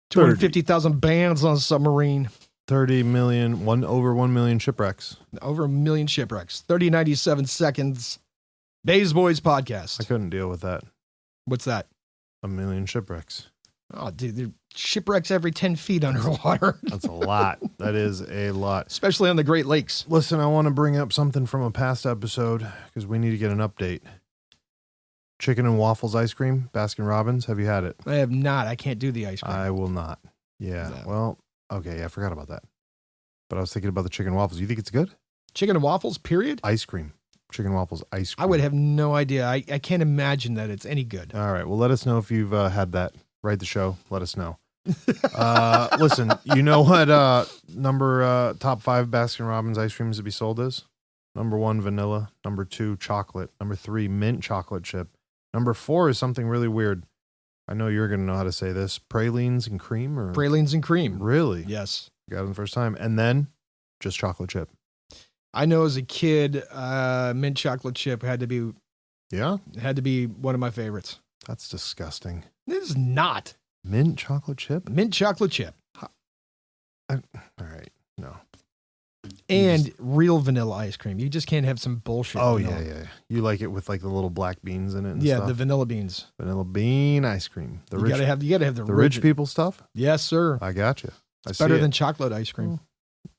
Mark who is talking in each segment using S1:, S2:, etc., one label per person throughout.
S1: 250,000 bands on a submarine.
S2: 30 million, over 1 million shipwrecks.
S1: Over 1 million shipwrecks. 3097 seconds. Bays Boys podcast.
S2: I couldn't deal with that.
S1: What's that?
S2: 1 million shipwrecks.
S1: Oh, dude, there are shipwrecks every 10 feet underwater.
S2: That's a lot. That is a lot.
S1: Especially on the Great Lakes.
S2: Listen, I want to bring up something from a past episode because we need to get an update. Chicken and waffles ice cream, Baskin Robbins. Have you had it?
S1: I have not. I can't do the ice cream.
S2: I will not. Yeah. Well, okay. Yeah, I forgot about that. But I was thinking about the chicken and waffles. You think it's good?
S1: Chicken and waffles, period?
S2: Ice cream. Chicken and waffles ice cream.
S1: I would have no idea. I can't imagine that it's any good.
S2: All right. Well, let us know if you've had that. Write the show. Let us know. Listen, you know what top 5 Baskin Robbins ice creams to be sold is? Number 1, vanilla. Number 2, chocolate. Number 3, mint chocolate chip. Number 4 is something really weird. I know you're going to know how to say this. Pralines and cream? Or
S1: Pralines and cream.
S2: Really?
S1: Yes.
S2: Got it the first time. And then just chocolate chip.
S1: I know as a kid, mint chocolate chip had to be one of my favorites.
S2: That's disgusting.
S1: This is not.
S2: Mint chocolate chip?
S1: Mint chocolate chip.
S2: All right. No.
S1: And real vanilla ice cream. You just can't have some bullshit.
S2: Oh,
S1: vanilla.
S2: yeah. You like it with like the little black beans in it and
S1: yeah,
S2: stuff?
S1: the vanilla beans.
S2: Vanilla bean ice cream.
S1: You gotta have the
S2: rich people stuff?
S1: Yes, sir.
S2: I got you.
S1: It's better than chocolate ice cream.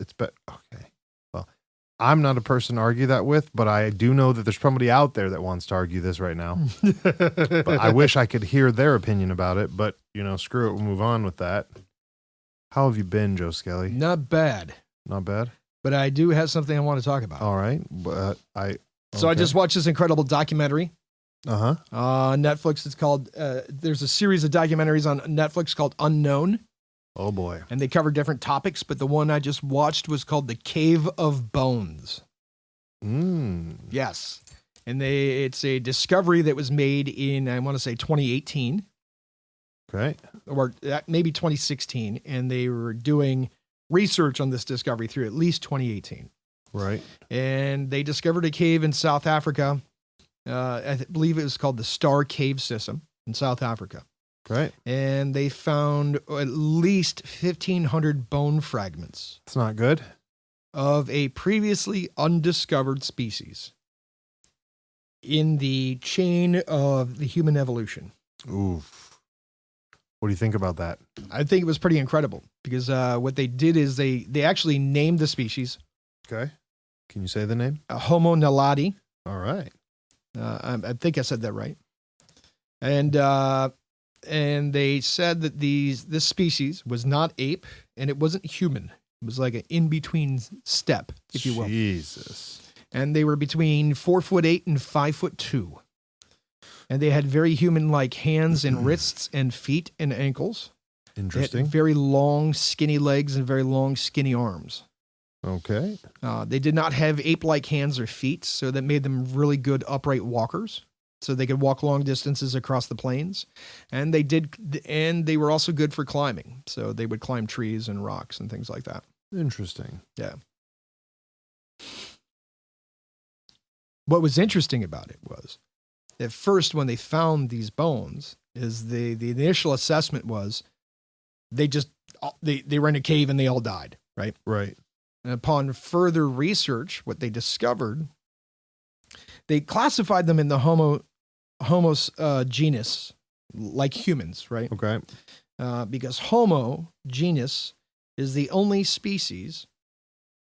S2: It's better. Okay. Well, I'm not a person to argue that with, but I do know that there's somebody out there that wants to argue this right now. But I wish I could hear their opinion about it, but screw it. We'll move on with that. How have you been, Joe Skelly?
S1: Not bad.
S2: Not bad?
S1: But I do have something I want to talk about.
S2: All right. But
S1: So I just watched this incredible documentary.
S2: Uh-huh.
S1: On Netflix. It's called, there's a series of documentaries on Netflix called Unknown.
S2: Oh, boy.
S1: And they cover different topics, but the one I just watched was called The Cave of Bones. Yes. And it's a discovery that was made in, I want to say, 2018.
S2: Okay.
S1: Or maybe 2016. And they were doing research on this discovery through at least 2018.
S2: Right.
S1: And they discovered a cave in South Africa. I believe it was called the Star Cave System in South Africa.
S2: Right.
S1: And they found at least 1,500 bone fragments.
S2: It's not good.
S1: Of a previously undiscovered species in the chain of the human evolution.
S2: Oof. What do you think about that?
S1: I think it was pretty incredible because what they did is they actually named the species.
S2: Okay. Can you say the name?
S1: Homo naledi.
S2: All right.
S1: I think I said that right. And they said that this species was not ape and it wasn't human. It was like an in-between step, if you will.
S2: Jesus.
S1: And they were between 4'8" and 5'2". And they had very human-like hands and wrists and feet and ankles.
S2: Interesting.
S1: They had very long, skinny legs and very long, skinny arms.
S2: Okay.
S1: They did not have ape-like hands or feet, so that made them really good upright walkers. So they could walk long distances across the plains. And they were also good for climbing. So they would climb trees and rocks and things like that.
S2: Interesting.
S1: Yeah. What was interesting about it was, at first when they found these bones, is the initial assessment was they were in a cave and they all died, right?
S2: Right.
S1: And upon further research, what they discovered, they classified them in the Homo genus, like humans, right?
S2: Okay.
S1: Because Homo genus is the only species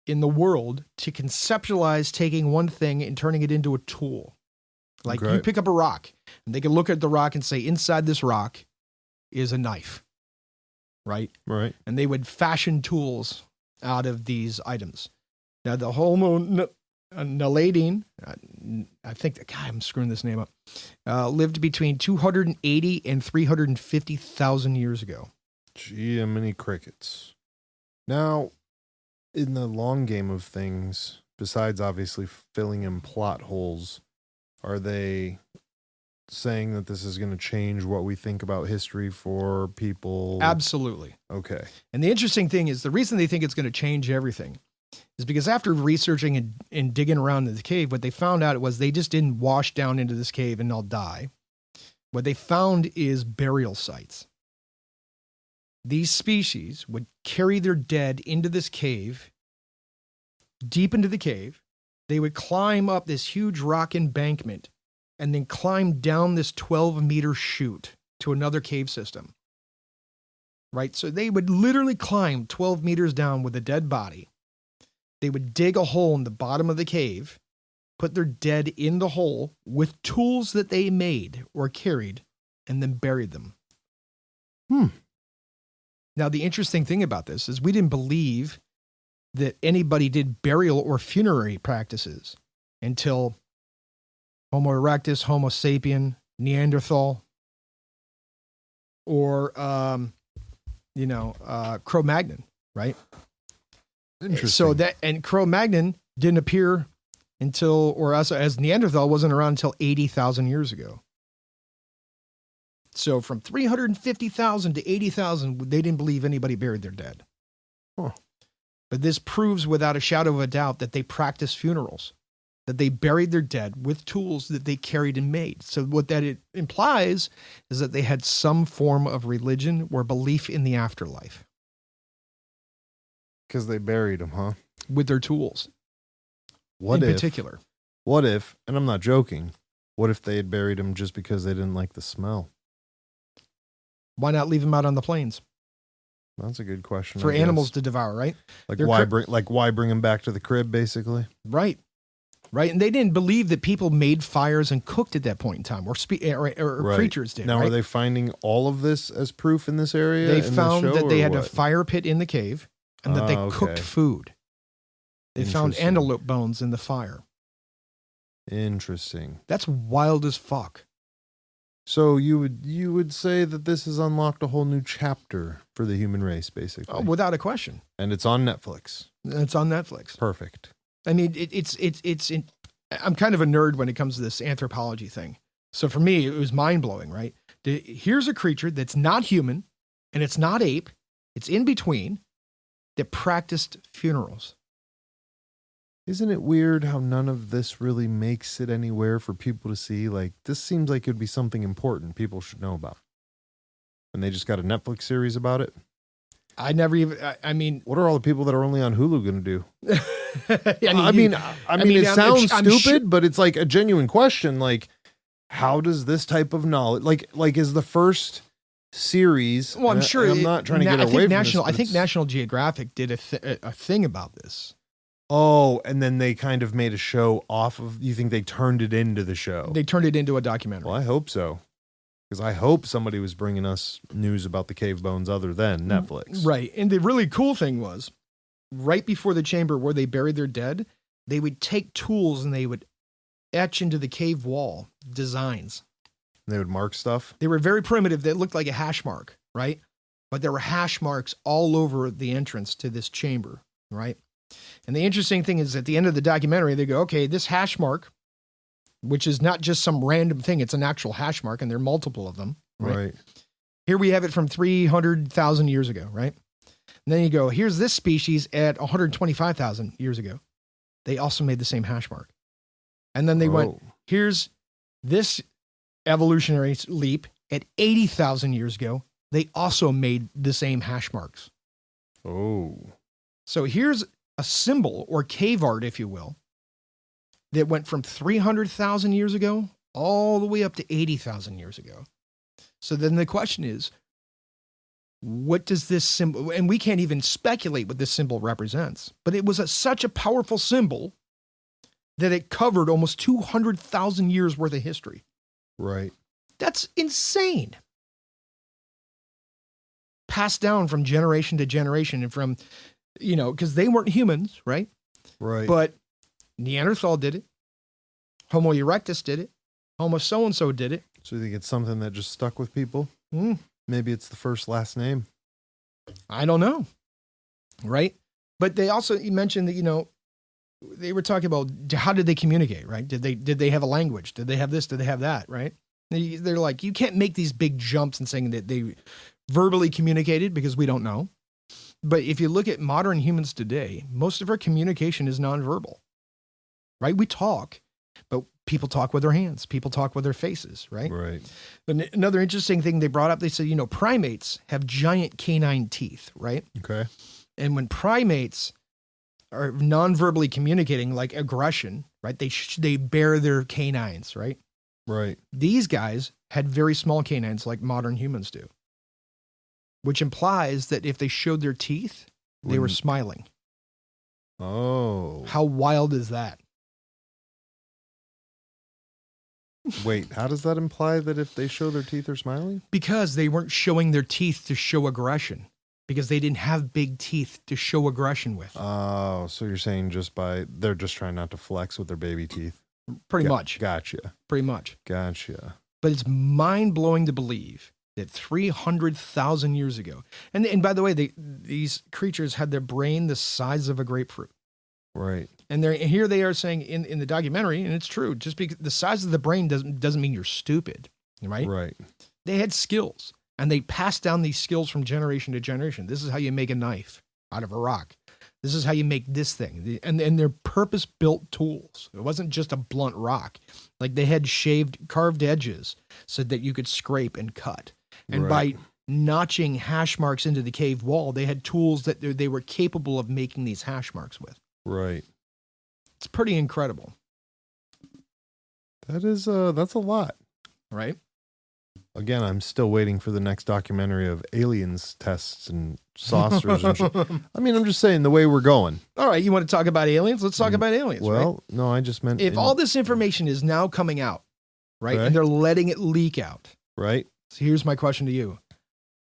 S1: in the world to conceptualize taking one thing and turning it into a tool. Like you pick up a rock and they can look at the rock and say, inside this rock is a knife, right?
S2: Right.
S1: And they would fashion tools out of these items. Now the Homo naledi, I think, God, I'm screwing this name up, lived between 280 and 350,000 years ago.
S2: Gee, many crickets. Now, in the long game of things, besides obviously filling in plot holes, are they saying that this is going to change what we think about history for people?
S1: Absolutely.
S2: Okay.
S1: And the interesting thing is the reason they think it's going to change everything is because after researching and digging around in the cave, what they found out was they just didn't wash down into this cave and all die. What they found is burial sites. these species would carry their dead into this cave, deep into the cave. They would climb up this huge rock embankment and then climb down this 12-meter chute to another cave system. Right? So they would literally climb 12 meters down with a dead body. They would dig a hole in the bottom of the cave, put their dead in the hole with tools that they made or carried, and then buried them. Now, the interesting thing about this is we didn't believe that anybody did burial or funerary practices until Homo erectus, Homo sapien, Neanderthal, or, Cro-Magnon, right?
S2: Interesting.
S1: So and Cro-Magnon didn't appear until, or as Neanderthal wasn't around until 80,000 years ago. So from 350,000 to 80,000, they didn't believe anybody buried their dead.
S2: Huh.
S1: But this proves without a shadow of a doubt that they practiced funerals, that they buried their dead with tools that they carried and made. So what that it implies is that they had some form of religion or belief in the afterlife.
S2: Because they buried them, huh?
S1: With their tools.
S2: What
S1: in
S2: if,
S1: particular.
S2: What if, and I'm not joking, what if they had buried them just because they didn't like the smell?
S1: Why not leave them out on the plains?
S2: That's a good question.
S1: For animals to devour, right?
S2: Like why bring them back to the crib, basically?
S1: Right. Right. And they didn't believe that people made fires and cooked at that point in time, or
S2: right.
S1: creatures did.
S2: Now,
S1: right?
S2: are they finding all of this as proof in this area?
S1: They found that they had a fire pit in the cave and that they cooked food. They found antelope bones in the fire.
S2: Interesting.
S1: That's wild as fuck.
S2: So you would say that this has unlocked a whole new chapter for the human race, basically.
S1: Oh, without a question.
S2: And it's on Netflix.
S1: It's on Netflix.
S2: Perfect.
S1: I mean, I'm kind of a nerd when it comes to this anthropology thing. So for me, it was mind blowing, right? Here's a creature that's not human and it's not ape. It's in between that practiced funerals.
S2: Isn't it weird how none of this really makes it anywhere for people to see? Like, this seems like it'd be something important people should know about. And they just got a Netflix series about it.
S1: I mean,
S2: what are all the people that are only on Hulu going to do?
S1: I mean,
S2: it sounds stupid, but it's like a genuine question. Like, how does this type of knowledge, like is the first series?
S1: Well, I'm sure.
S2: I'm not trying to get away from this.
S1: I think National Geographic did a thing about this.
S2: Oh, and then they kind of made a show off of. You think they turned it into the show?
S1: They turned it into a documentary.
S2: Well, I hope so. Because I hope somebody was bringing us news about the cave bones other than Netflix.
S1: Right. And the really cool thing was, right before the chamber where they buried their dead, they would take tools and they would etch into the cave wall designs.
S2: They would mark stuff?
S1: They were very primitive. They looked like a hash mark, right? But there were hash marks all over the entrance to this chamber, right? And the interesting thing is at the end of the documentary, they go, okay, this hash mark, which is not just some random thing, it's an actual hash mark, and there are multiple of them. Right. Here we have it from 300,000 years ago, right? And then you go, here's this species at 125,000 years ago. They also made the same hash mark. And then they went, here's this evolutionary leap at 80,000 years ago. They also made the same hash marks.
S2: Oh.
S1: So here's a symbol or cave art, if you will, that went from 300,000 years ago all the way up to 80,000 years ago. So then the question is, what does this symbol, and we can't even speculate what this symbol represents, but it was such a powerful symbol that it covered almost 200,000 years worth of history.
S2: Right.
S1: That's insane. Passed down from generation to generation and from, because they weren't humans, right?
S2: Right.
S1: But Neanderthal did it. Homo erectus did it. Homo so-and-so did it.
S2: So you think it's something that just stuck with people? Maybe it's the first last name.
S1: I don't know. Right? But they also, you mentioned that, they were talking about how did they communicate, right? Did they have a language? Did they have this? Did they have that, right? They're like, you can't make these big jumps in saying that they verbally communicated because we don't know. But if you look at modern humans today, most of our communication is nonverbal, right? We talk, but people talk with their hands. People talk with their faces, right?
S2: Right.
S1: And another interesting thing they brought up, they said, primates have giant canine teeth, right?
S2: Okay.
S1: And when primates are non-verbally communicating, like aggression, right? They bare their canines, right?
S2: Right.
S1: These guys had very small canines like modern humans do, which implies that if they showed their teeth, they were smiling.
S2: Oh.
S1: How wild is that?
S2: Wait, how does that imply that if they show their teeth, they're smiling?
S1: Because they weren't showing their teeth to show aggression. Because they didn't have big teeth to show aggression with.
S2: Oh, so you're saying they're just trying not to flex with their baby teeth?
S1: Pretty much.
S2: Gotcha.
S1: Pretty much.
S2: Gotcha.
S1: But it's mind-blowing to believe that 300,000 years ago, and by the way, these creatures had their brain the size of a grapefruit.
S2: Right.
S1: And here they are saying in the documentary, and it's true, just because the size of the brain doesn't mean you're stupid, right?
S2: Right.
S1: They had skills, and they passed down these skills from generation to generation. This is how you make a knife out of a rock. This is how you make this thing. And they're purpose-built tools. It wasn't just a blunt rock. Like they had carved edges so that you could scrape and cut. And by notching hash marks into the cave wall, they had tools that they were capable of making these hash marks with.
S2: Right.
S1: It's pretty incredible.
S2: That's a lot.
S1: Right?
S2: Again, I'm still waiting for the next documentary of aliens tests and saucers and shit. I mean, I'm just saying the way we're going.
S1: All right, you want to talk about aliens? Let's talk about aliens.
S2: Well,
S1: right?
S2: No, I just meant
S1: if all this information is now coming out, right,
S2: Okay.
S1: and they're letting it leak out.
S2: Right.
S1: So here's my question to you.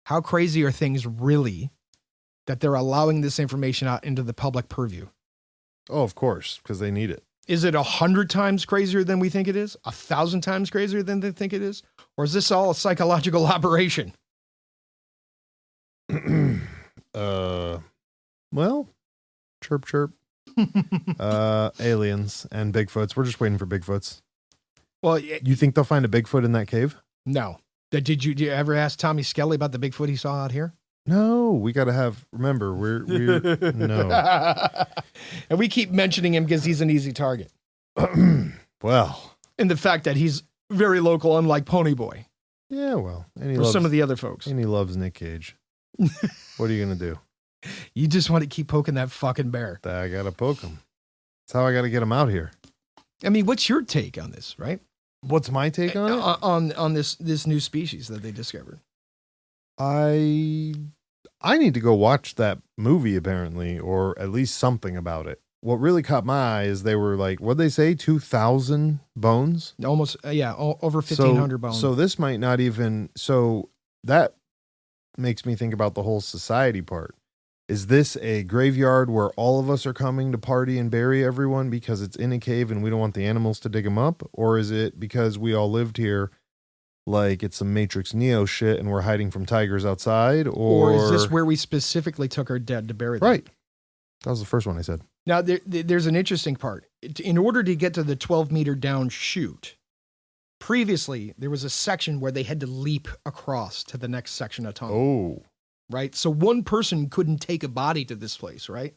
S1: How crazy are things really that they're allowing this information out into the public purview?
S2: Oh, of course, because they need it.
S1: Is it 100 times crazier than we think it is? 1,000 times crazier than they think it is? Or is this all a psychological operation?
S2: Well, chirp, chirp. Aliens and Bigfoots. We're just waiting for Bigfoots.
S1: Well,
S2: you think they'll find a Bigfoot in that cave?
S1: No. Did you ever ask Tommy Skelly about the Bigfoot he saw out here?
S2: No, we got to have, remember, we're no.
S1: And we keep mentioning him because he's an easy target.
S2: Well.
S1: And the fact that he's very local, unlike Ponyboy.
S2: Yeah, well.
S1: Or some of the other folks.
S2: And he loves Nick Cage. What are you going to do?
S1: You just want to keep poking that fucking bear.
S2: I got to poke him. That's how I got to get him out here.
S1: I mean, what's your take on this, right?
S2: What's my take on it?
S1: On this new species that they discovered.
S2: I need to go watch that movie, apparently, or at least something about it. What really caught my eye is they were like, what'd they say? 2,000 bones?
S1: Almost, yeah, over 1,500 bones.
S2: So this might not even, so that makes me think about the whole society part. Is this a graveyard where all of us are coming to party and bury everyone because it's in a cave and we don't want the animals to dig them up? Or is it because we all lived here like it's some Matrix Neo shit and we're hiding from tigers outside? Or
S1: is this where we specifically took our dead to bury them?
S2: Right. That was the first one I said.
S1: Now, there's an interesting part. In order to get to the 12-meter down chute, previously there was a section where they had to leap across to the next section of tunnel.
S2: Oh.
S1: Right? So one person couldn't take a body to this place, right?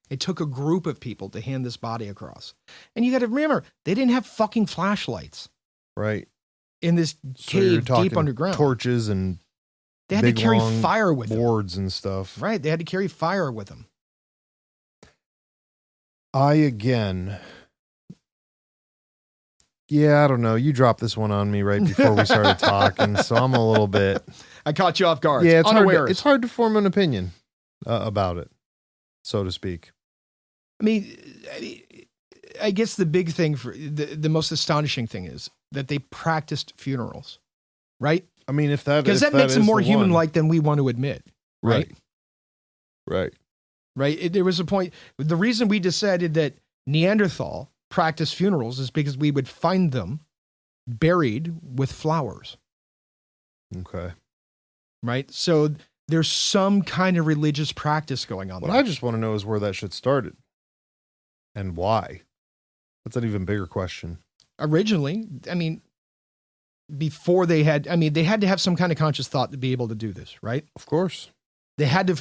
S1: It took a group of people to hand this body across. And you got to remember, they didn't have fucking flashlights.
S2: Right.
S1: In this cave deep underground.
S2: Torches and
S1: they had to carry fire with
S2: boards
S1: them.
S2: And stuff.
S1: Right. They had to carry fire with them.
S2: I don't know. You dropped this one on me right before we started talking, so I'm a little bit.
S1: I caught you off guard.
S2: Yeah, it's hard to form an opinion about it, so to speak.
S1: I mean, I guess the big thing for the most astonishing thing is that they practiced funerals, right?
S2: I mean, because
S1: that makes them more human-like than we want to admit, right?
S2: Right.
S1: There was a point. The reason we decided that Neanderthal practiced funerals is because we would find them buried with flowers.
S2: Okay.
S1: Right? So there's some kind of religious practice going on
S2: there. What I just want to know is where that shit started and why. That's an even bigger question.
S1: Originally, I mean, they had to have some kind of conscious thought to be able to do this, right?
S2: Of course.
S1: They had to.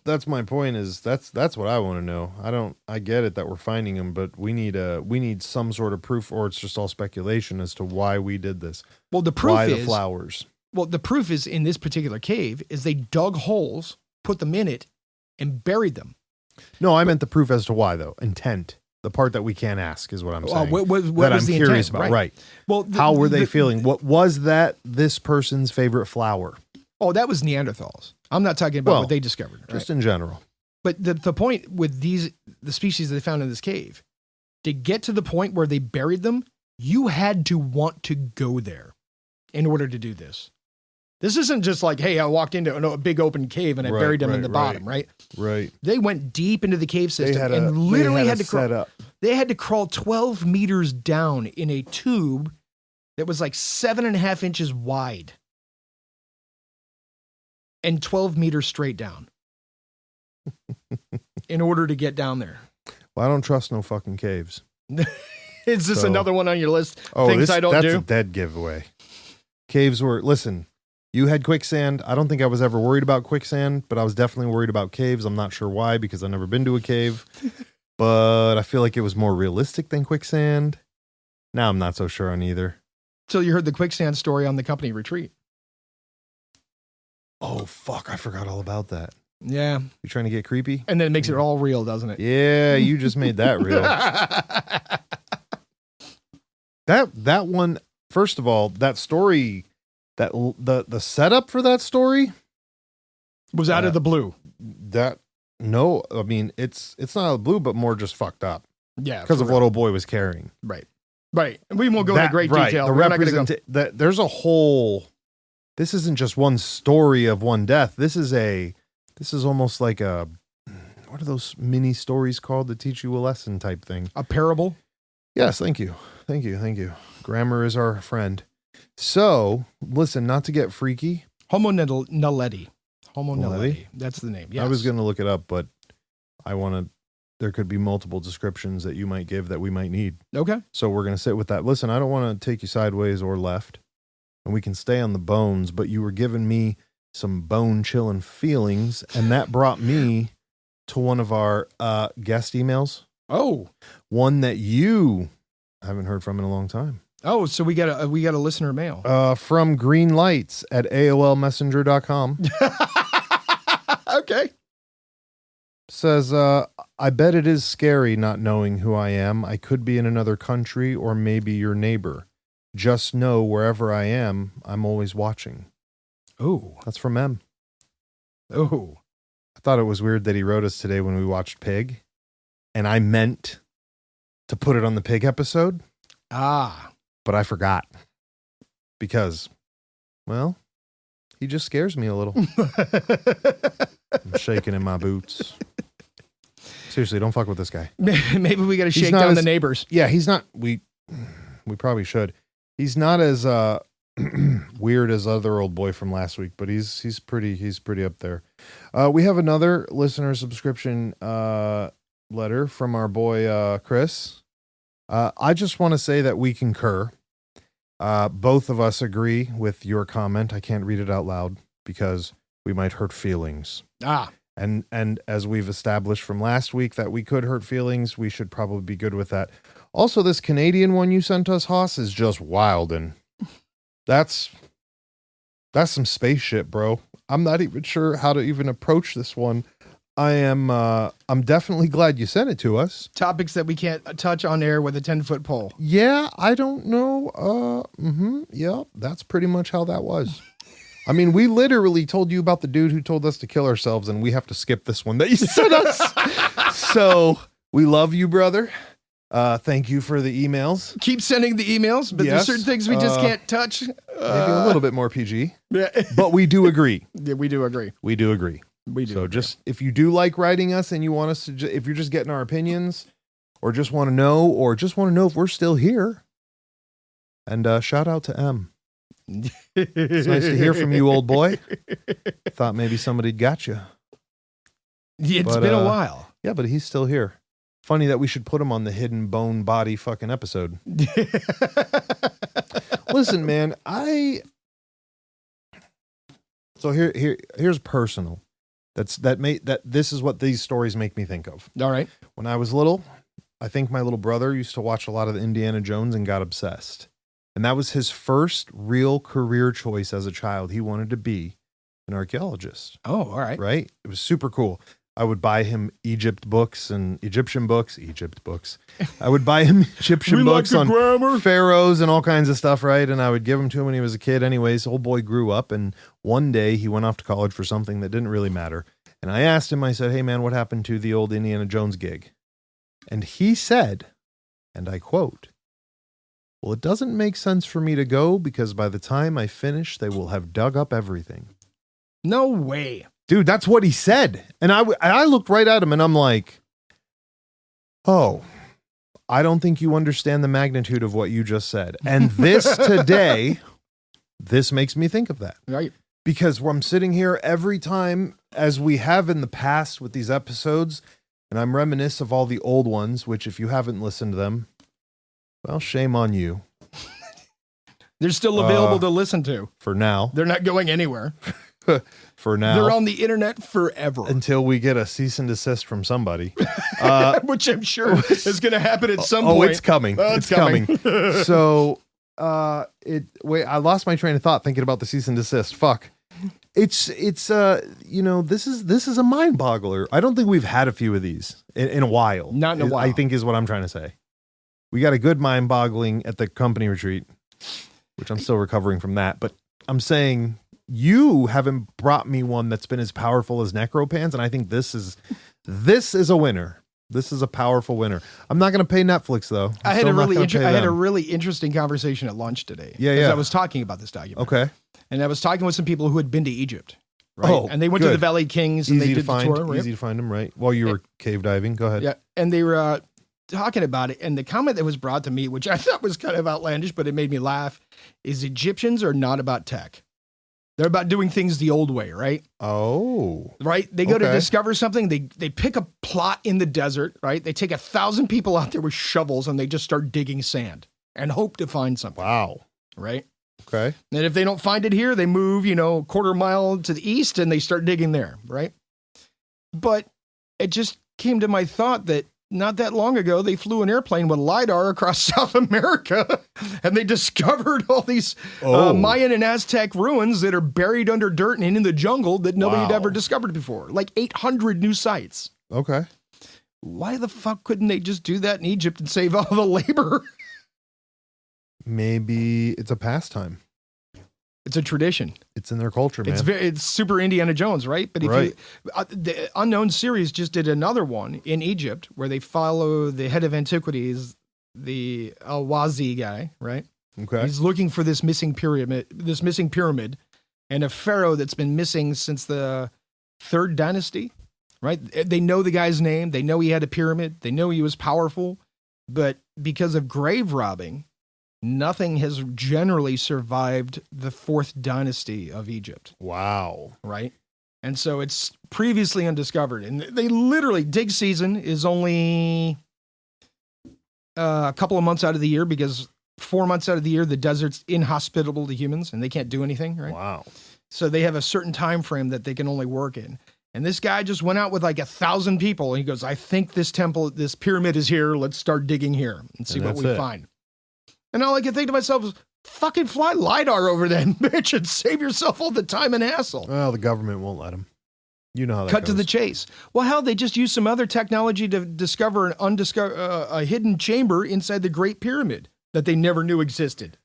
S2: That's my point. Is that's what I want to know. I get it that we're finding them, but we need some sort of proof, or it's just all speculation as to why we did this.
S1: Well, the proof
S2: why
S1: is
S2: the flowers.
S1: Well, the proof is in this particular cave is they dug holes, put them in it, and buried them.
S2: No, I meant the proof as to why, though. Intent. The part that we can't ask is what I'm saying.
S1: What
S2: that
S1: was
S2: I'm
S1: the
S2: curious
S1: intent?
S2: about. Right.
S1: Well,
S2: how were they feeling? What was that this person's favorite flower?
S1: Oh, that was Neanderthals. I'm not talking about what they discovered.
S2: Just in general.
S1: But the point with the species that they found in this cave, to get to the point where they buried them, you had to want to go there in order to do this. This isn't just like, hey, I walked into a big open cave and I buried them in the bottom, right?
S2: Right.
S1: They went deep into the cave system and literally had to crawl. They had to crawl 12 meters down in a tube that was like 7.5 inches wide and 12 meters straight down in order to get down there.
S2: Well, I don't trust no fucking caves.
S1: Is this another one on your list?
S2: That's a dead giveaway. Caves were, listen, you had quicksand. I don't think I was ever worried about quicksand, but I was definitely worried about caves. I'm not sure why, because I've never been to a cave, but I feel like it was more realistic than quicksand. Now I'm not so sure on either.
S1: So you heard the quicksand story on the company retreat.
S2: Oh, fuck. I forgot all about that.
S1: Yeah.
S2: You trying to get creepy?
S1: And then it makes it all real, doesn't it?
S2: Yeah, you just made that real. That one, first of all, that story, that the setup for that story
S1: was out of the blue.
S2: No, I mean, it's not out of the blue, but more just fucked up.
S1: Yeah.
S2: Because of what old boy was carrying.
S1: Right. Right. We won't go into great detail.
S2: There's a whole, this isn't just one story of one death. This is almost like a, what are those mini stories called that teach you a lesson type thing?
S1: A parable?
S2: Yes, thank you. Grammar is our friend. So, listen, not to get freaky.
S1: Homo naledi. That's the name. Yes.
S2: I was going to look it up, but there could be multiple descriptions that you might give that we might need.
S1: Okay.
S2: So we're going to sit with that. Listen, I don't want to take you sideways or left, and we can stay on the bones, but you were giving me some bone chilling feelings, and that brought me to one of our guest emails.
S1: Oh,
S2: one that you haven't heard from in a long time.
S1: Oh, so we got a listener mail.
S2: From greenlights at AOLmessenger.com.
S1: Okay.
S2: Says, I bet it is scary not knowing who I am. I could be in another country or maybe your neighbor. Just know wherever I am, I'm always watching.
S1: Oh.
S2: That's from M.
S1: Oh.
S2: I thought it was weird that he wrote us today when we watched Pig, and I meant to put it on the Pig episode. But I forgot because, well, he just scares me a little. I'm shaking in my boots. Seriously, don't fuck with this guy.
S1: Maybe we got to shake down the neighbors.
S2: Yeah, he's not. We probably should. He's not as weird as other old boy from last week, but he's pretty up there. We have another listener subscription letter from our boy Chris. I just want to say that we concur. Both of us agree with your comment. I can't read it out loud because we might hurt feelings. And as we've established from last week that we could hurt feelings, we should probably be good with that. Also, this Canadian one you sent us, Haas, is just wild, and that's some space shit, bro. I'm not even sure how to even approach this one. I'm definitely glad you sent it to us.
S1: Topics that we can't touch on air with a 10-foot pole.
S2: Yeah, I don't know. Yeah, that's pretty much how that was. I mean, we literally told you about the dude who told us to kill ourselves, and we have to skip this one that you sent us. So we love you, brother. Thank you for the emails.
S1: Keep sending the emails, but there's certain things we just can't touch.
S2: Maybe a little bit more PG.
S1: Yeah.
S2: But we do agree.
S1: Yeah, we do agree.
S2: We do agree. So just, if you do like writing us and you want us to, if you're just getting our opinions or just want to know, if we're still here, and shout out to M. It's nice to hear from you, old boy. Thought maybe somebody'd got you.
S1: It's been a while.
S2: Yeah, but he's still here. Funny that we should put him on the hidden bone body fucking episode. Listen, man, so here's personal. This is what these stories make me think of.
S1: All right.
S2: When I was little, I think my little brother used to watch a lot of the Indiana Jones and got obsessed. And that was his first real career choice as a child. He wanted to be an archaeologist.
S1: Oh, all right.
S2: Right? It was super cool. I would buy him Egypt books and Egypt books. I would buy him Egyptian books on grammar, pharaohs and all kinds of stuff, right? And I would give them to him when he was a kid anyways. The old boy grew up, and one day he went off to college for something that didn't really matter. And I asked him, I said, hey man, what happened to the old Indiana Jones gig? And he said, and I quote, well, it doesn't make sense for me to go because by the time I finish, they will have dug up everything.
S1: No way.
S2: Dude, that's what he said. And I looked right at him and I'm like, oh, I don't think you understand the magnitude of what you just said. And this today, this makes me think of that.
S1: Right.
S2: Because I'm sitting here every time, as we have in the past with these episodes, and I'm reminisce of all the old ones, which if you haven't listened to them, well, shame on you.
S1: They're still available to listen to.
S2: For now.
S1: They're not going anywhere.
S2: For now.
S1: They're on the internet forever.
S2: Until we get a cease and desist from somebody.
S1: Which I'm sure is going to happen at some point.
S2: Oh, it's coming. It's coming. So, I lost my train of thought thinking about the cease and desist. Fuck. It's this is a mind boggler. I don't think we've had a few of these in a while.
S1: Not in a while.
S2: I think is what I'm trying to say. We got a good mind boggling at the company retreat, which I'm still recovering from that. But I'm saying you haven't brought me one that's been as powerful as Necropants, and I think this is a winner. This is a powerful winner. I'm not going to pay Netflix though.
S1: I had a really interesting conversation at lunch today.
S2: Yeah.
S1: I was talking about this document.
S2: Okay.
S1: And I was talking with some people who had been to Egypt. Right.
S2: Oh,
S1: and they went to the Valley Kings and they did the tour. Right?
S2: Easy to find them, right? While you were cave diving. Go ahead.
S1: Yeah. And they were talking about it. And the comment that was brought to me, which I thought was kind of outlandish, but it made me laugh, is Egyptians are not about tech. They're about doing things the old way, right?
S2: Oh.
S1: Right? They go to discover something. They pick a plot in the desert, right? They take 1,000 people out there with shovels and they just start digging sand and hope to find something.
S2: Wow.
S1: Right?
S2: Okay.
S1: And if they don't find it here, they move, a quarter mile to the east and they start digging there, right? But it just came to my thought that not that long ago, they flew an airplane with LiDAR across South America and they discovered all these Mayan and Aztec ruins that are buried under dirt and in the jungle that nobody had ever discovered before. Like 800 new sites.
S2: Okay.
S1: Why the fuck couldn't they just do that in Egypt and save all the labor?
S2: Maybe it's a pastime.
S1: It's a tradition.
S2: It's in their culture, man.
S1: It's super Indiana Jones, right? But if the Unknown series just did another one in Egypt where they follow the head of antiquities, the Al-Wazi guy, right?
S2: Okay.
S1: He's looking for this missing pyramid, and a pharaoh that's been missing since the 3rd dynasty, right? They know the guy's name. They know he had a pyramid. They know he was powerful, but because of grave robbing, nothing has generally survived the 4th dynasty of Egypt.
S2: Wow.
S1: Right? And so it's previously undiscovered. And they literally, dig season is only a couple of months out of the year because 4 months out of the year, the desert's inhospitable to humans and they can't do anything, right?
S2: Wow.
S1: So they have a certain time frame that they can only work in. And this guy just went out with like 1,000 people. And he goes, I think this pyramid is here. Let's start digging here and see what we find. And all I can think to myself is, fucking fly LiDAR over that bitch and save yourself all the time and hassle.
S2: Well, the government won't let them. You know how that
S1: goes.
S2: Cut
S1: to the chase. Well, hell, they just used some other technology to discover a hidden chamber inside the Great Pyramid that they never knew existed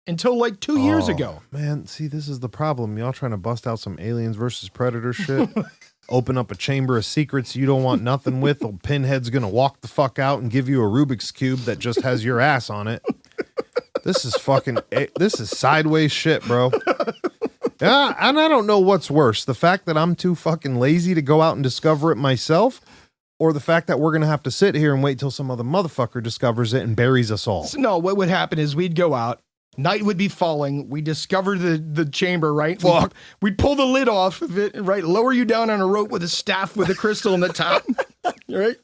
S1: until like 2 years ago.
S2: Man, see, this is the problem. Y'all trying to bust out some Aliens versus Predator shit. Open up a chamber of secrets you don't want nothing with. The Pinhead's going to walk the fuck out and give you a Rubik's Cube that just has your ass on it. This is sideways shit, bro. Yeah, and I don't know what's worse. The fact that I'm too fucking lazy to go out and discover it myself, or the fact that we're going to have to sit here and wait till some other motherfucker discovers it and buries us all.
S1: So, no, what would happen is we'd go out, night would be falling, we discover the chamber, right? We'd pull the lid off of it, right? Lower you down on a rope with a staff with a crystal on the top, right?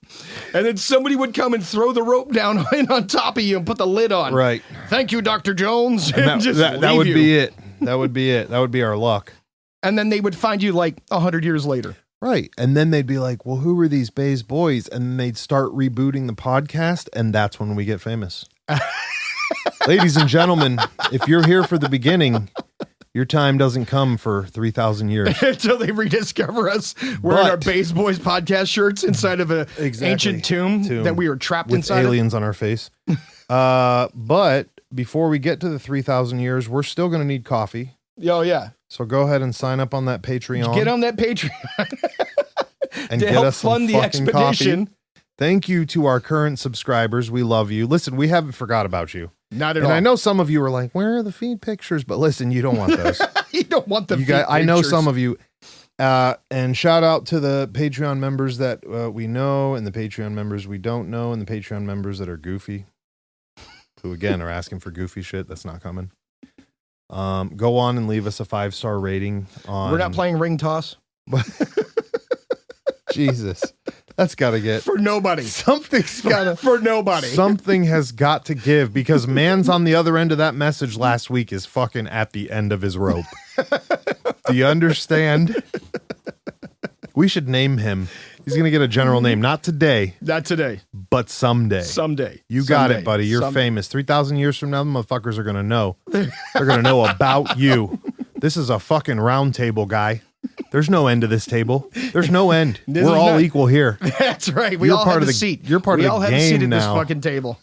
S1: And then somebody would come and throw the rope down on top of you and put the lid on.
S2: Right.
S1: Thank you, Dr. Jones. And
S2: that would be it. That would be it. That would be our luck.
S1: And then they would find you like 100 years later.
S2: Right. And then they'd be like, well, who are these Bays boys? And then they'd start rebooting the podcast. And that's when we get famous. Ladies and gentlemen, if you're here for the beginning, your time doesn't come for 3,000 years.
S1: Until they rediscover us wearing our Bays Boys podcast shirts inside of an ancient tomb that we were trapped
S2: with
S1: inside
S2: aliens on our face. But before we get to the 3,000 years, we're still going to need coffee.
S1: Oh, yeah.
S2: So go ahead and sign up on that Patreon.
S1: Get on that Patreon.
S2: And
S1: to
S2: get
S1: help
S2: us some
S1: fund the
S2: fucking
S1: expedition.
S2: Coffee. Thank you to our current subscribers. We love you. Listen, we haven't forgot about you.
S1: Not at all.
S2: And I know some of you are like, where are the feed pictures? But listen, you don't want those.
S1: You don't want the feed
S2: guys,
S1: pictures.
S2: I know some of you. And shout out to the Patreon members that we know and the Patreon members we don't know and the Patreon members that are goofy, who, again, are asking for goofy shit. That's not coming. Go on and leave us a 5-star rating.
S1: We're not playing ring toss.
S2: Jesus. That's got to get...
S1: For nobody.
S2: Something's got to...
S1: For nobody.
S2: Something has got to give, because man's on the other end of that message last week is fucking at the end of his rope. Do you understand? We should name him. He's going to get a general name. Not today.
S1: Not today.
S2: But someday.
S1: Someday.
S2: You got it, buddy. You're famous. 3,000 years from now, the motherfuckers are going to know. They're going to know about you. This is a fucking round table, guy. There's no end to this table. There's no end. We're all equal here.
S1: That's right. We all have a seat.
S2: You're part of the game now. We all have a seat at
S1: this fucking table.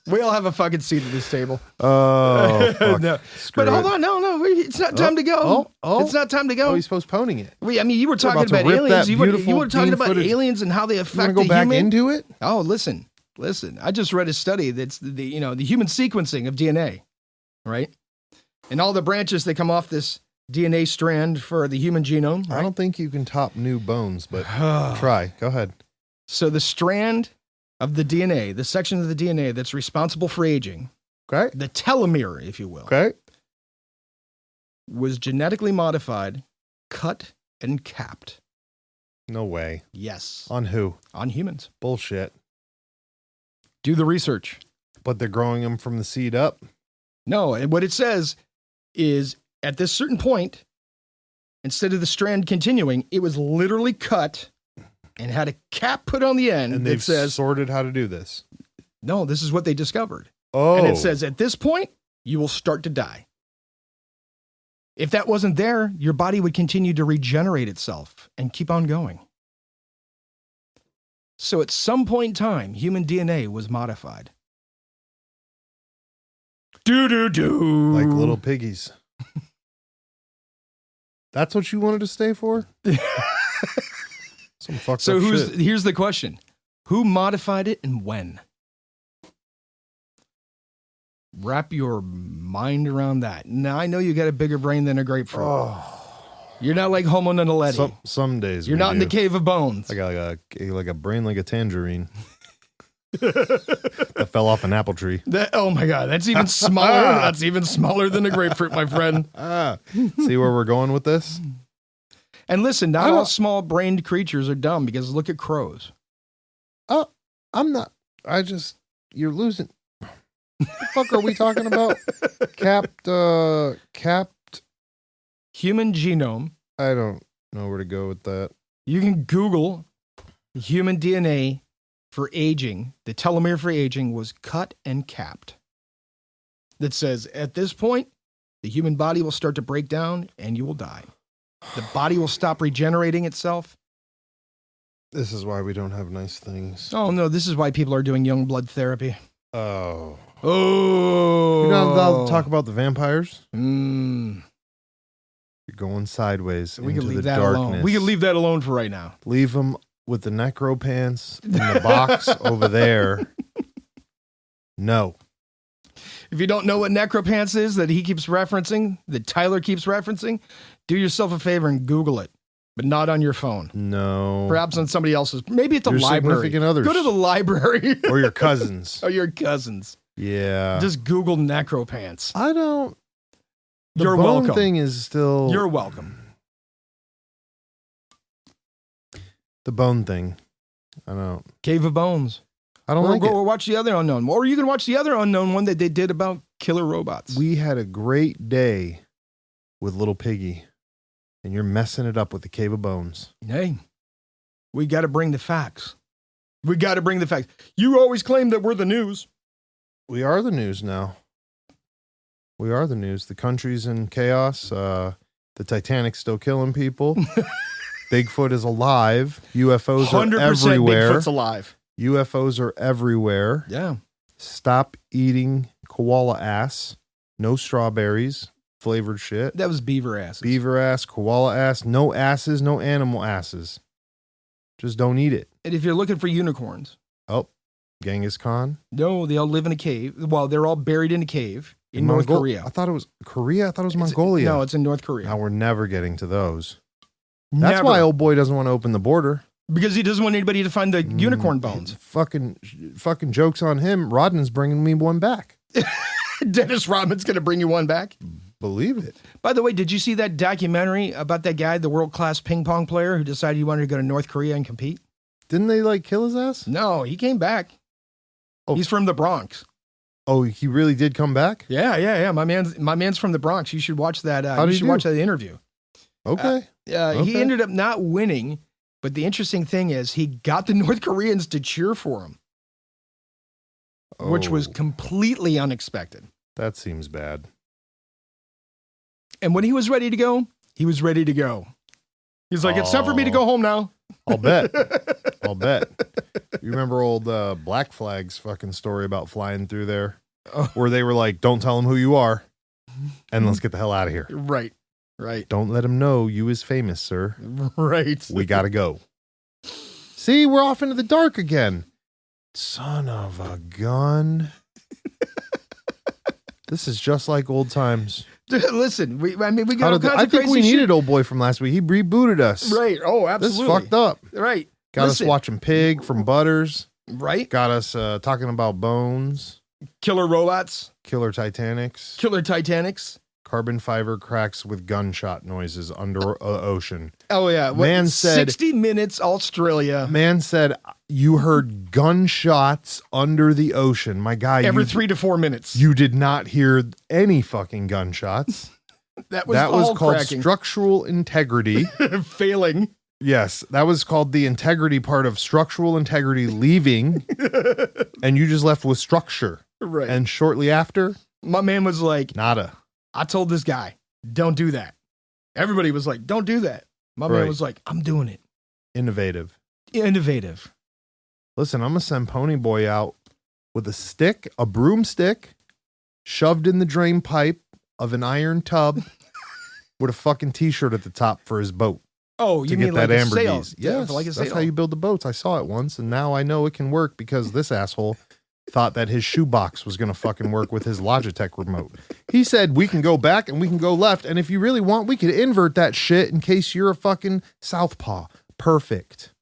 S1: We all have a fucking seat at this table.
S2: Oh, fuck.
S1: No. But hold on. No. It's not time to go. It's not time to go.
S2: Oh, he's postponing it.
S1: You were talking about aliens. You were talking about aliens and how they affect the human.
S2: You want to go back into it?
S1: Oh, listen. I just read a study that's the human sequencing of DNA, right? And all the branches that come off this DNA strand for the human genome. Right?
S2: I don't think you can top new bones, but try. Go ahead.
S1: So the strand of the DNA, the section of the DNA that's responsible for aging,
S2: okay,
S1: the telomere, if you will,
S2: okay,
S1: was genetically modified, cut, and capped.
S2: No way.
S1: Yes.
S2: On who?
S1: On humans.
S2: Bullshit.
S1: Do the research.
S2: But they're growing them from the seed up?
S1: No, and what it says is at this certain point, instead of the strand continuing, it was literally cut and had a cap put on the end.
S2: And they've sorted how to do this.
S1: No, this is what they discovered.
S2: Oh.
S1: And it says at this point, you will start to die. If that wasn't there, your body would continue to regenerate itself and keep on going. So at some point in time, human DNA was modified. Do.
S2: Like little piggies. That's what you wanted to stay for? Some fucked up shit.
S1: Here's the question. Who modified it and when? Wrap your mind around that. Now, I know you got a bigger brain than a grapefruit.
S2: Oh.
S1: You're not like Homo nonetheless.
S2: Some days
S1: you're not in the cave of bones.
S2: I got like a brain like a tangerine. That fell off an apple tree.
S1: Oh my God, that's even smaller. That's even smaller than a grapefruit, my friend.
S2: See where we're going with this?
S1: And listen, not all small-brained creatures are dumb, because look at crows.
S2: Oh, I'm not. You're losing. What the fuck are we talking about? Capped
S1: human genome.
S2: I don't know where to go with that.
S1: You can Google human DNA for aging. The telomere for aging was cut and capped. That says, at this point, the human body will start to break down and you will die. The body will stop regenerating itself.
S2: This is why we don't have nice things.
S1: Oh, no, this is why people are doing young blood therapy.
S2: Oh.
S1: You're
S2: not allowed to talk about the vampires?
S1: You're
S2: going sideways
S1: we
S2: into
S1: can leave
S2: the
S1: that
S2: darkness.
S1: alone. We can leave that alone for right now.
S2: Leave them with the necro pants in the box over there. No.
S1: If you don't know what necropants is that he keeps referencing, that Tyler keeps referencing, do yourself a favor and Google it, but not on your phone.
S2: No.
S1: Perhaps on somebody else's. Maybe at the
S2: your
S1: library.
S2: Significant others.
S1: Go to the library.
S2: Or your cousins.
S1: Or your cousins.
S2: Yeah.
S1: Just Google necropants.
S2: I don't.
S1: You're
S2: bone
S1: welcome.
S2: Thing is still.
S1: You're welcome.
S2: The bone thing. I don't.
S1: Cave of Bones.
S2: I don't like it.
S1: Or watch the other unknown. Or you can watch the other unknown one that they did about killer robots.
S2: We had a great day with Little Piggy. And you're messing it up with the Cave of Bones.
S1: Hey, we got to bring the facts. We got to bring the facts. You always claim that we're the news.
S2: We are the news now. We are the news. The country's in chaos. The Titanic's still killing people. Bigfoot is alive. UFOs are everywhere.
S1: Bigfoot's alive.
S2: UFOs are everywhere.
S1: Yeah.
S2: Stop eating koala ass. No strawberries. Flavored shit.
S1: That was beaver asses.
S2: Beaver ass, koala ass. No asses, no animal asses. Just don't eat it.
S1: And if you're looking for unicorns.
S2: Oh, Genghis Khan?
S1: No, they all live in a cave. Well, they're all buried in a cave in North Korea.
S2: I thought it was Korea. I thought it was Mongolia.
S1: No, it's in North Korea.
S2: Now we're never getting to those. That's why old boy doesn't want to open the border.
S1: Because he doesn't want anybody to find the unicorn bones.
S2: Fucking joke's on him. Rodman's bringing me one back.
S1: Dennis Rodman's going to bring you one back?
S2: Believe it.
S1: By the way, did you see that documentary about that guy, the world-class ping pong player who decided he wanted to go to North Korea and compete?
S2: Didn't they like kill his ass?
S1: No, he came back.
S2: Oh.
S1: He's from the Bronx.
S2: Oh, he really did come back?
S1: Yeah. My man's from the Bronx. You should watch that. Watch that interview.
S2: Okay.
S1: He ended up not winning, but the interesting thing is he got the North Koreans to cheer for him, which was completely unexpected.
S2: That seems bad.
S1: And when he was ready to go, he was ready to go. He's like, it's time for me to go home now.
S2: I'll bet. You remember old Black Flag's fucking story about flying through there? Where they were like, don't tell him who you are, and let's get the hell out of here.
S1: Right.
S2: Don't let him know you is famous, sir.
S1: Right.
S2: We gotta go. See, we're off into the dark again. Son of a gun. This is just like old times.
S1: Listen, we got all kinds of
S2: I think
S1: crazy
S2: we
S1: shit.
S2: needed old boy from last week. He rebooted us.
S1: Right. Oh, absolutely.
S2: This is fucked up.
S1: Right.
S2: Got us watching Pig from Butters.
S1: Right.
S2: Got us talking about Bones.
S1: Killer robots.
S2: Killer Titanics. Carbon fiber cracks with gunshot noises under ocean.
S1: Oh, yeah.
S2: Man said
S1: 60 Minutes Australia.
S2: Man said you heard gunshots under the ocean. My guy.
S1: Every 3 to 4 minutes.
S2: You did not hear any fucking gunshots.
S1: that was
S2: called
S1: cracking.
S2: Structural integrity.
S1: Failing.
S2: Yes, that was called the integrity part of structural integrity leaving. And you just left with structure.
S1: Right.
S2: And shortly after,
S1: my man was like,
S2: nada.
S1: I told this guy, don't do that. Everybody was like, don't do that. My man was like, I'm doing it.
S2: Innovative.
S1: Listen,
S2: I'm going to send Pony Boy out with a stick, a broomstick, shoved in the drain pipe of an iron tub with a fucking t-shirt at the top for his boat.
S1: Oh, you mean like a sail?
S2: Yes,
S1: like a
S2: that's
S1: sail.
S2: how you build the boats. I saw it once, and now I know it can work because this asshole thought that his shoebox was going to fucking work with his Logitech remote. He said, we can go back and we can go left, and if you really want, we could invert that shit in case you're a fucking southpaw. Perfect,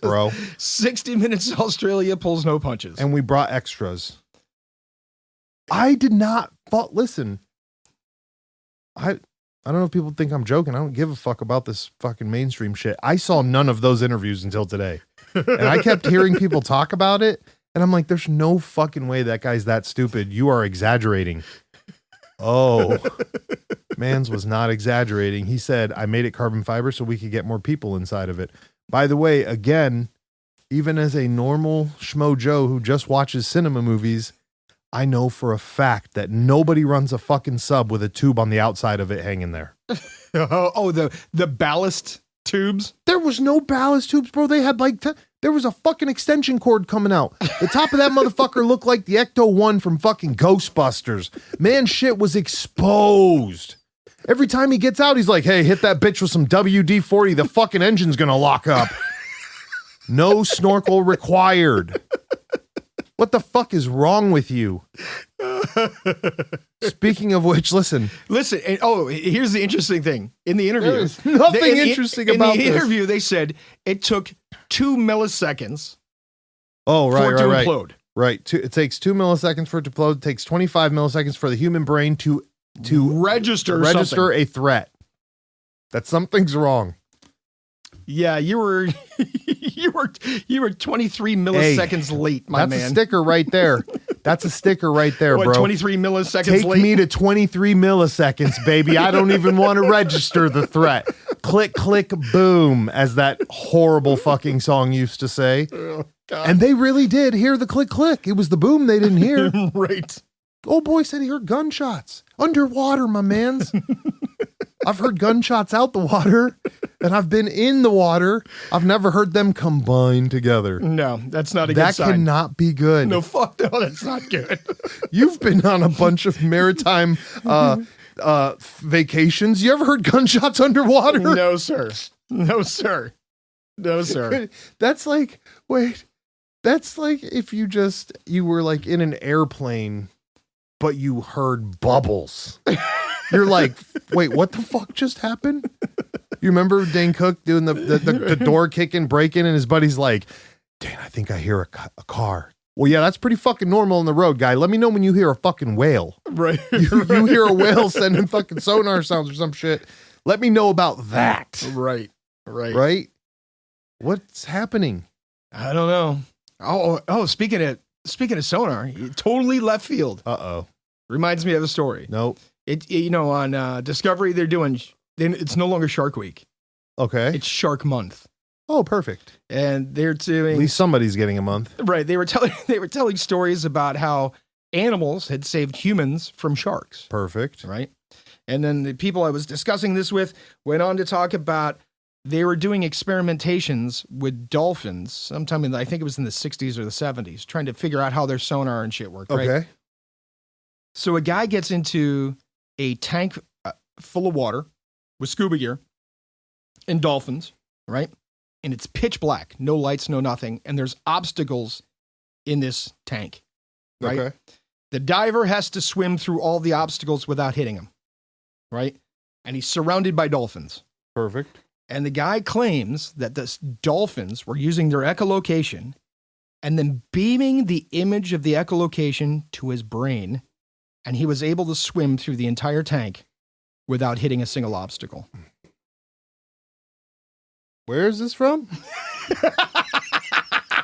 S2: bro.
S1: 60 Minutes Australia pulls no punches.
S2: And we brought extras. I did not, but listen, I don't know if people think I'm joking. I don't give a fuck about this fucking mainstream shit. I saw none of those interviews until today. And I kept hearing people talk about it. And I'm like, there's no fucking way that guy's that stupid. You are exaggerating. Oh, Mans was not exaggerating. He said, I made it carbon fiber so we could get more people inside of it. By the way, again, even as a normal schmo Joe who just watches cinema movies, I know for a fact that nobody runs a fucking sub with a tube on the outside of it hanging there.
S1: The ballast tubes?
S2: There was no ballast tubes, bro. They had like, there was a fucking extension cord coming out. The top of that motherfucker looked like the Ecto-1 from fucking Ghostbusters. Man, shit was exposed. Every time he gets out, he's like, hey, hit that bitch with some WD-40. The fucking engine's gonna lock up. No snorkel required. What the fuck is wrong with you? Speaking of which, listen.
S1: And, here's the interesting thing. In the interview,
S2: there's nothing interesting about this.
S1: In the interview, they said it took 2 milliseconds
S2: for it to
S1: implode.
S2: Right. It takes 2 milliseconds for it to implode. It takes 25 milliseconds for the human brain to
S1: register
S2: a threat. That something's wrong.
S1: Yeah, you were 23 milliseconds late, my man.
S2: That's a sticker right there. That's a sticker right there,
S1: what,
S2: bro.
S1: 23 milliseconds
S2: Take
S1: late?
S2: me to 23 milliseconds, baby. I don't even want to register the threat. Click, click, boom, as that horrible fucking song used to say.
S1: Oh, God.
S2: And they really did hear the click, click. It was the boom they didn't hear.
S1: Right.
S2: Old boy said he heard gunshots underwater, my mans. I've heard gunshots out the water, and I've been in the water. I've never heard them combine together.
S1: No, that's not a
S2: That
S1: good sign.
S2: cannot be good.
S1: No, fuck no, that's not good.
S2: You've been on a bunch of maritime vacations. You ever heard gunshots underwater?
S1: No, sir. No, sir. No, sir.
S2: That's like, wait, that's like if you were like in an airplane, but you heard bubbles. You're like, wait, what the fuck just happened? You remember Dane Cook doing the door kicking, breaking, and his buddy's like, Dane, I think I hear a car. Well, yeah, that's pretty fucking normal on the road, guy. Let me know when you hear a fucking whale.
S1: Right.
S2: You hear a whale sending fucking sonar sounds or some shit. Let me know about that.
S1: Right. Right.
S2: Right? What's happening?
S1: I don't know. Oh, speaking of sonar, totally left field.
S2: Uh-oh.
S1: Reminds me of a story.
S2: Nope.
S1: On Discovery, it's no longer Shark Week.
S2: Okay.
S1: It's Shark Month.
S2: Oh, perfect.
S1: And they're doing,
S2: At least somebody's getting a month.
S1: right. They were telling stories about how animals had saved humans from sharks.
S2: Perfect.
S1: Right. And then the people I was discussing this with went on to talk about they were doing experimentations with dolphins sometime I think it was in the 60s or the 70s, trying to figure out how their sonar and shit worked. Right?
S2: Okay.
S1: So a guy gets into a tank full of water with scuba gear and dolphins, right? And it's pitch black, no lights, no nothing. And there's obstacles in this tank, right?
S2: Okay.
S1: The diver has to swim through all the obstacles without hitting them, right? And he's surrounded by dolphins.
S2: Perfect.
S1: And the guy claims that the dolphins were using their echolocation and then beaming the image of the echolocation to his brain, and he was able to swim through the entire tank without hitting a single obstacle.
S2: Where is this from?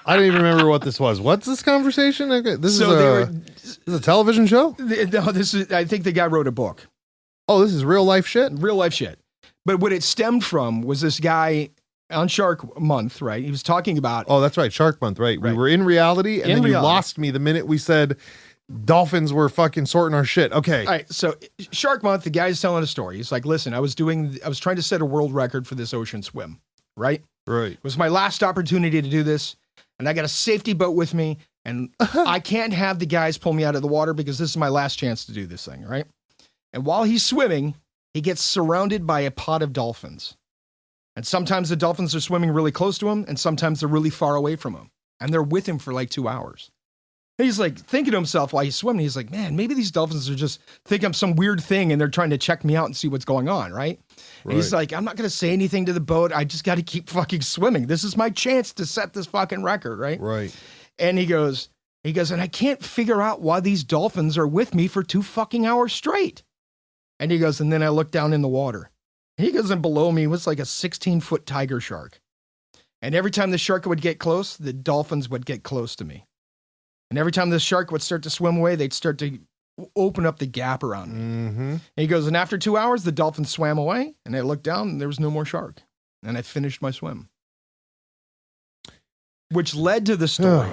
S2: I don't even remember what this was. What's this conversation? This is a television show?
S1: No, I think the guy wrote a book.
S2: Oh, this is real life shit?
S1: Real life shit. But what it stemmed from was this guy on Shark Month, right? He was talking about...
S2: Oh, that's right. Shark Month, right?
S1: Right.
S2: We were in reality, and then you lost me the minute we said dolphins were fucking sorting our shit. Okay.
S1: All right. So Shark Month, the guy's telling a story. He's like, listen, I was trying to set a world record for this ocean swim, right?
S2: Right.
S1: It was my last opportunity to do this, and I got a safety boat with me, and I can't have the guys pull me out of the water because this is my last chance to do this thing, right? And while he's swimming, he gets surrounded by a pod of dolphins. And sometimes the dolphins are swimming really close to him, and sometimes they're really far away from him. And they're with him for like 2 hours. And he's like thinking to himself while he's swimming, he's like, man, maybe these dolphins are just thinking I'm some weird thing and they're trying to check me out and see what's going on, right? And he's like, I'm not going to say anything to the boat. I just got to keep fucking swimming. This is my chance to set this fucking record, right?
S2: Right.
S1: And he goes, and I can't figure out why these dolphins are with me for 2 fucking hours straight. And he goes, and then I looked down in the water. He goes, and below me was like a 16-foot tiger shark. And every time the shark would get close, the dolphins would get close to me. And every time the shark would start to swim away, they'd start to open up the gap around me.
S2: Mm-hmm.
S1: And he goes, and after 2 hours, the dolphins swam away, and I looked down, and there was no more shark. And I finished my swim. Which led to the story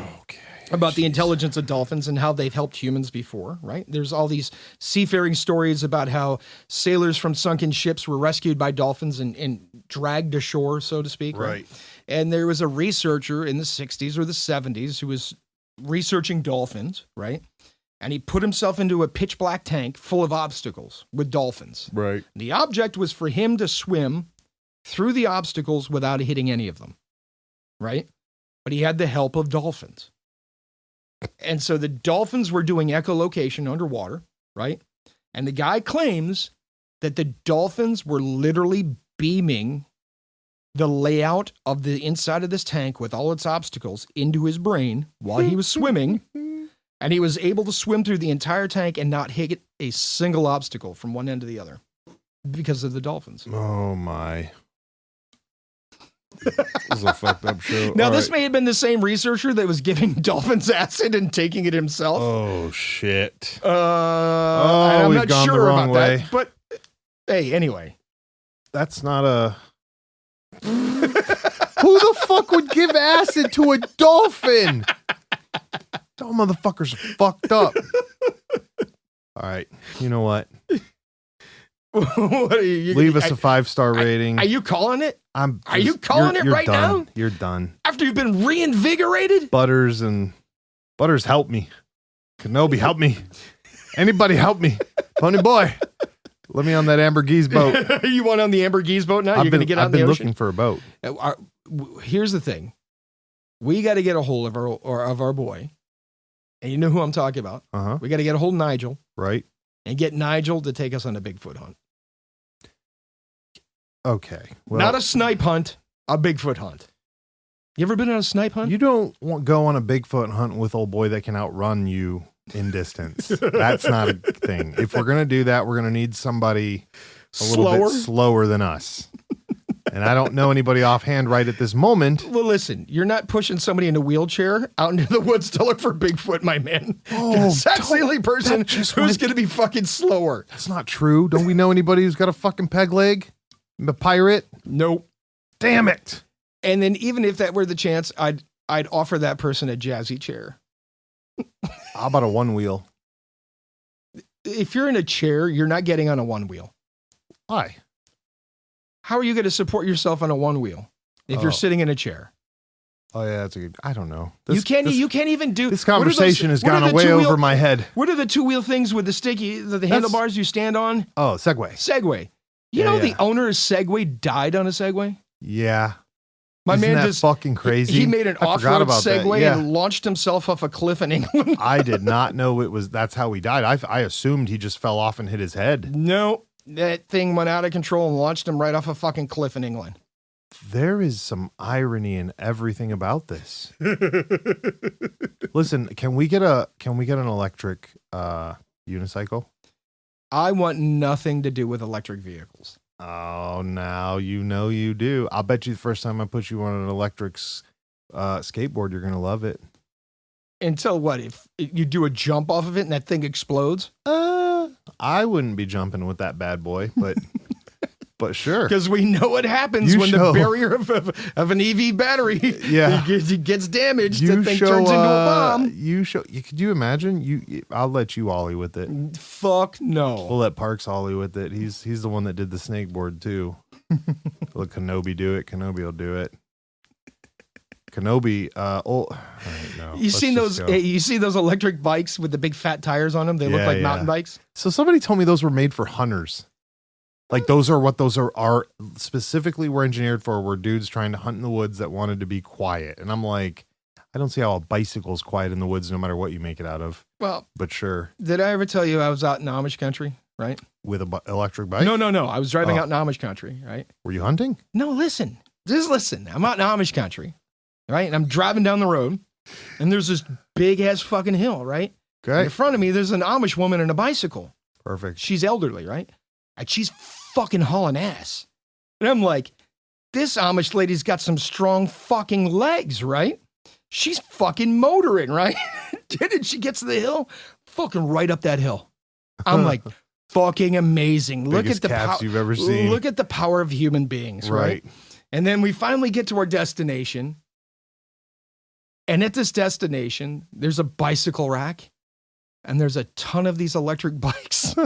S1: about the intelligence of dolphins and how they've helped humans before, right? There's all these seafaring stories about how sailors from sunken ships were rescued by dolphins and dragged ashore, so to speak. Right. And there was a researcher in the 60s or the 70s who was researching dolphins, right? And he put himself into a pitch black tank full of obstacles with dolphins.
S2: Right.
S1: The object was for him to swim through the obstacles without hitting any of them, right? But he had the help of dolphins. And so the dolphins were doing echolocation underwater, right? And the guy claims that the dolphins were literally beaming the layout of the inside of this tank with all its obstacles into his brain while he was swimming. And he was able to swim through the entire tank and not hit a single obstacle from one end to the other because of the dolphins.
S2: Oh, my. was a fucked up show.
S1: Now, this may have been the same researcher that was giving dolphins acid and taking it himself.
S2: Oh, shit.
S1: I'm not
S2: gone
S1: sure
S2: the wrong
S1: about
S2: way.
S1: that. But, hey, anyway.
S2: That's not a... Who the fuck would give acid to a dolphin? Those motherfuckers are fucked up. All right. You know what?
S1: What are you,
S2: Leave us a 5-star rating.
S1: Are you calling it?
S2: Are
S1: you calling it right
S2: done.
S1: now?
S2: You're done.
S1: After you've been reinvigorated?
S2: Butters, help me. Kenobi, help me. Anybody help me. Pony boy, let me on that Amber Geese boat.
S1: You want on the Amber Geese boat now? You're going to get out in the ocean?
S2: I've been looking for a boat.
S1: Here's the thing. We got to get a hold of our boy. And you know who I'm talking about.
S2: Uh-huh.
S1: We got to get a hold of Nigel.
S2: Right.
S1: And get Nigel to take us on a Bigfoot hunt.
S2: Okay. Well,
S1: not a snipe hunt, a Bigfoot hunt. You ever been on a snipe hunt?
S2: You don't go on a Bigfoot hunt with old boy that can outrun you in distance. That's not a thing. If we're going to do that, we're going to need somebody a little bit slower than us. And I don't know anybody offhand right at this moment.
S1: Well, listen, you're not pushing somebody in a wheelchair out into the woods to look for Bigfoot, my man.
S2: Oh,
S1: that's the only person who's going to be fucking slower.
S2: That's not true. Don't we know anybody who's got a fucking peg leg? A pirate?
S1: Nope.
S2: Damn it.
S1: And then even if that were the chance, I'd offer that person a jazzy chair.
S2: How about a one wheel?
S1: If you're in a chair, you're not getting on a one wheel.
S2: Why?
S1: How are you going to support yourself on a one wheel if you're sitting in a chair?
S2: Oh yeah, that's a good. I don't know.
S1: You can't even do
S2: this. Conversation has gone way over my head.
S1: What are the two wheel things with the sticky, the handlebars you stand on?
S2: Oh, Segway.
S1: Segway. You know the owner of Segway died on a Segway?
S2: Yeah.
S1: My
S2: Isn't
S1: man
S2: that
S1: just
S2: fucking crazy.
S1: He made an off-road Segway and launched himself off a cliff in England.
S2: I did not know that's how he died. I assumed he just fell off and hit his head.
S1: No, that thing went out of control and launched him right off a fucking cliff in England.
S2: There is some irony in everything about this. Listen, can we get an electric unicycle?
S1: I want nothing to do with electric vehicles.
S2: Oh, now you know you do. I'll bet you the first time I put you on an electric skateboard, you're going to love it.
S1: Until what? If you do a jump off of it and that thing explodes?
S2: I wouldn't be jumping with that bad boy, but but sure.
S1: Because we know what happens when the barrier of an EV battery gets damaged. That thing turns into a bomb.
S2: Could you imagine? I'll let you ollie with it.
S1: Fuck no.
S2: We'll let Parks ollie with it. He's the one that did the snakeboard too. Let Kenobi do it. Kenobi will do it. Kenobi. No.
S1: You see those electric bikes with the big fat tires on them? They look like mountain bikes.
S2: So somebody told me those were made for hunters. Like those are what those are specifically were engineered for, were dudes trying to hunt in the woods that wanted to be quiet. And I'm like, I don't see how a bicycle's quiet in the woods no matter what you make it out of. Well, but sure.
S1: Did I ever tell you I was out in Amish country, right?
S2: With an electric bike?
S1: No. I was driving out in Amish country, right?
S2: Were you hunting?
S1: No, listen. Just listen. I'm out in Amish country, right? And I'm driving down the road and there's this big ass fucking hill, right?
S2: Okay.
S1: In front of me, there's an Amish woman on a bicycle.
S2: Perfect.
S1: She's elderly, right? And she's fucking hauling ass. And I'm like, this Amish lady's got some strong fucking legs, right? She's fucking motoring, right? And she gets to the hill, fucking right up that hill. I'm like, fucking amazing. Look at the power
S2: you've ever seen.
S1: Look at the power of human beings, right? And then we finally get to our destination. And at this destination, there's a bicycle rack. And there's a ton of these electric bikes.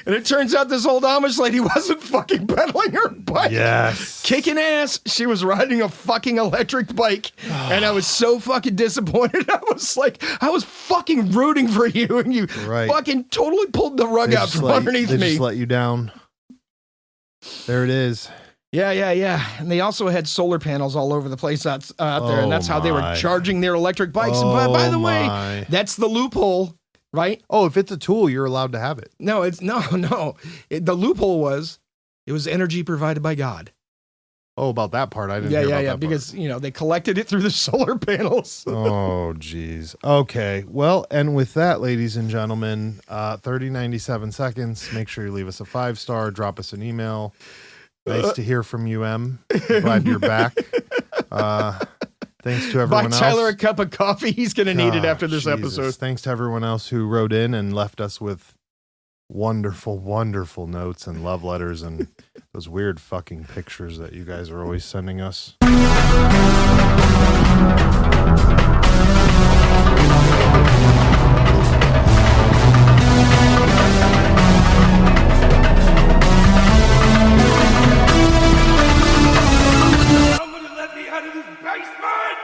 S1: And it turns out this old Amish lady wasn't fucking pedaling her bike.
S2: Yes.
S1: Kicking ass. She was riding a fucking electric bike. And I was so fucking disappointed. I was fucking rooting for you. And you fucking totally pulled the rug out from underneath me.
S2: They just let you down. There it is.
S1: Yeah. And they also had solar panels all over the place out there. And that's how they were charging their electric bikes. But by the way, that's the loophole. Right?
S2: Oh, if it's a tool, you're allowed to have it.
S1: No, it's no. The loophole was, it was energy provided by God.
S2: Oh, about that part, I didn't hear about that
S1: because,
S2: part.
S1: They collected it through the solar panels.
S2: Oh, geez. Okay. Well, and with that, ladies and gentlemen, 97 seconds. Make sure you leave us a 5-star, drop us an email. Nice to hear from you, M. Glad you're back. Thanks to everyone else.
S1: Buy Tyler a cup of coffee. He's going to need it after this episode.
S2: Thanks to everyone else who wrote in and left us with wonderful, wonderful notes and love letters and those weird fucking pictures that you guys are always sending us.
S3: Somebody let me out of this basement!